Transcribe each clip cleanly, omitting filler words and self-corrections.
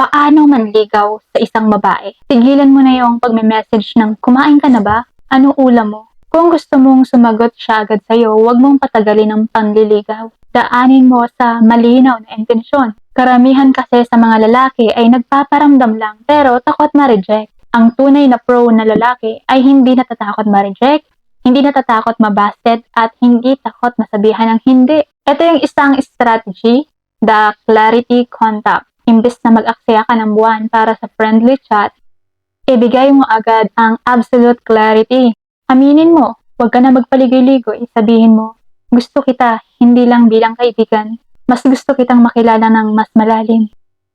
Paano manligaw sa isang babae? Tigilan mo na yung pagme-message ng kumain ka na ba? Ano ulam mo? Kung gusto mong sumagot siya agad sa'yo, huwag mong patagalin ang panliligaw. Daanin mo sa malinaw na intensyon. Karamihan kasi sa mga lalaki ay nagpaparamdam lang pero takot ma-reject. Ang tunay na pro na lalaki ay hindi natatakot ma-reject, hindi natatakot mabasted at hindi takot masabihan ng hindi. Ito yung isang strategy, the clarity contact. Imbes na mag-aksaya ka ng buwan para sa friendly chat, ibigay mo agad ang absolute clarity. Aminin mo, huwag ka na magpaligoy-ligoy. Sabihin mo, gusto kita, hindi lang bilang kaibigan. Mas gusto kitang makilala ng mas malalim.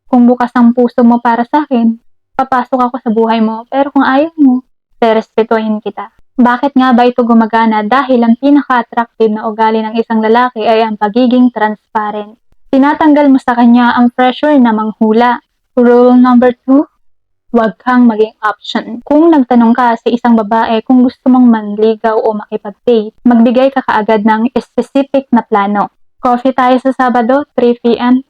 Kung bukas ang puso mo para sa akin, papasok ako sa buhay mo. Pero kung ayaw mo, respetuhin kita. Bakit nga ba ito gumagana? Dahil ang pinaka-attractive na ugali ng isang lalaki ay ang pagiging transparent. Tinatanggal mo sa kanya ang pressure na manghula. Rule number 2, huwag kang maging option. Kung nagtanong ka sa isang babae kung gusto mong manligaw o makipag-date, magbigay ka kaagad ng specific na plano. Coffee tayo sa Sabado, 3 p.m.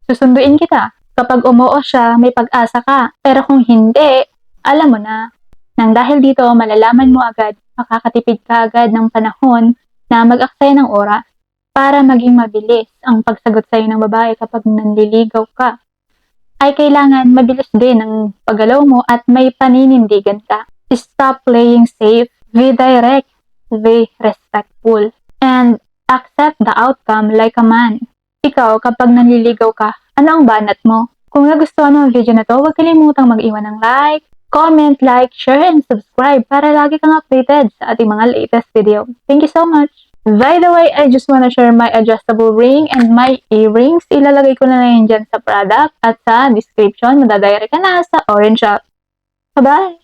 Susunduin kita. Kapag umuo siya, may pag-asa ka. Pero kung hindi, alam mo na. Nang dahil dito, malalaman mo agad, makakatipid ka agad ng panahon na mag-aksaya ng oras para maging mabilis ang pagsagot sa'yo ng babae kapag nanliligaw ka. Ay kailangan mabilis din ang paggalaw mo at may paninindigan ka. Stop playing safe, be direct, be respectful, and accept the outcome like a man. Ikaw, kapag nanliligaw ka, ano ang banat mo? Kung nagustuhan mo ang video na to, huwag kalimutang mag-iwan ng like, comment, share, and subscribe para lagi kang updated sa ating mga latest video. Thank you so much! By the way, I just wanna share my adjustable ring and my earrings. Ilalagay ko na lang yan dyan sa product at sa description. Madadirect ka na sa Orange Shop. Bye-bye!